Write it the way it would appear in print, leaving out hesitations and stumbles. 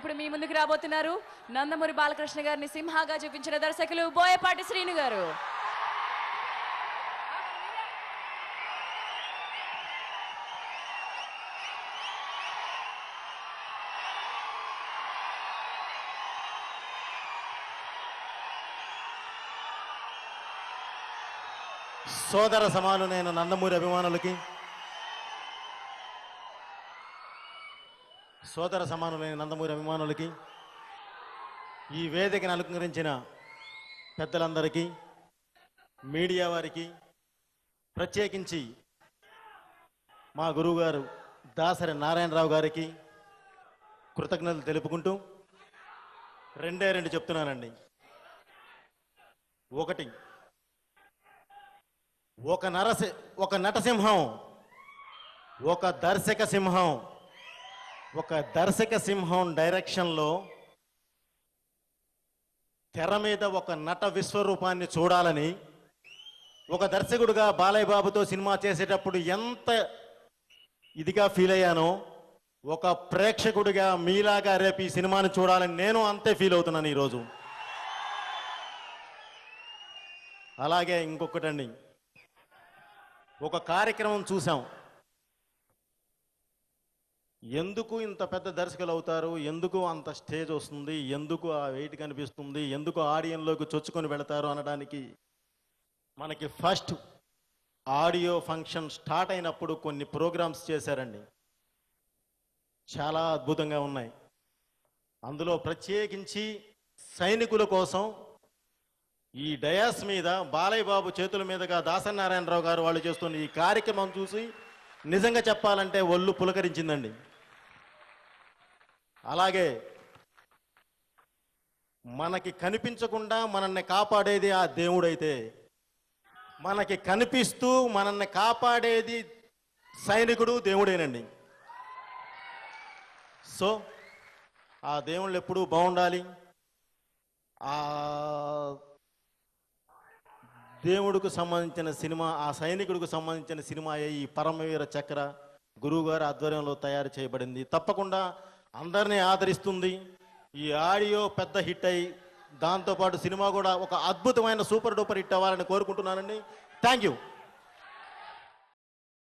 ఇప్పుడు మీ ముందుకు రాబోతున్నారు నందమూరి బాలకృష్ణ గారిని సింహాగా చూపించిన దర్శకులు బోయపాటి శ్రీను గారు. సోదర సమానులైన నందమూరి అభిమానులకి, ఈ వేదికను అలంకరించిన పెద్దలందరికీ, మీడియా వారికి, ప్రత్యేకించి మా గురువుగారు దాసరి నారాయణరావు గారికి కృతజ్ఞతలు తెలుపుకుంటూ రెండు చెప్తున్నానండి. ఒకటి, ఒక నటసింహం, ఒక దర్శక సింహం డైరెక్షన్లో తెర మీద ఒక నట విశ్వరూపాన్ని చూడాలని ఒక దర్శకుడుగా బాలయ్య బాబుతో సినిమా చేసేటప్పుడు ఎంత ఇదిగా ఫీల్ అయ్యానో, ఒక ప్రేక్షకుడిగా మీలాగా రేపు ఈ సినిమాని చూడాలని నేను అంతే ఫీల్ అవుతున్నాను ఈరోజు. అలాగే ఇంకొకటండి, ఒక కార్యక్రమం చూసాం. ఎందుకు ఇంత పెద్ద దర్శకులు అవుతారు, ఎందుకు అంత స్టేజ్ వస్తుంది, ఎందుకు ఆ వెయిట్ కనిపిస్తుంది, ఎందుకు ఆడియన్లోకి చొచ్చుకొని వెళతారు అనడానికి మనకి ఫస్ట్ ఆడియో ఫంక్షన్ స్టార్ట్ అయినప్పుడు కొన్ని ప్రోగ్రామ్స్ చేశారండి. చాలా అద్భుతంగా ఉన్నాయి. అందులో ప్రత్యేకించి సైనికుల కోసం ఈ డయాస్ మీద బాలయ్య బాబు చేతుల మీదుగా దాసరి నారాయణరావు గారు వాళ్ళు చేస్తున్న ఈ కార్యక్రమం చూసి నిజంగా చెప్పాలంటే ఒళ్ళు పులకరించిందండి. అలాగే మనకి కనిపించకుండా మనల్ని కాపాడేది ఆ దేవుడైతే, మనకి కనిపిస్తూ మనల్ని కాపాడేది సైనికుడు దేవుడేనండి. సో ఆ దేవుళ్ళు ఎప్పుడూ బాగుండాలి. ఆ దేవుడికి సంబంధించిన సినిమా, ఆ సైనికుడికి సంబంధించిన సినిమా ఈ పరమవీర చక్ర గురువు గారి ఆధ్వర్యంలో తయారు చేయబడింది. తప్పకుండా అందరినీ ఆదరిస్తుంది. ఈ ఆడియో పెద్ద హిట్ అయ్యి దాంతోపాటు సినిమా కూడా ఒక అద్భుతమైన సూపర్ డూపర్ హిట్ అవ్వాలని కోరుకుంటున్నానండి. Thank you.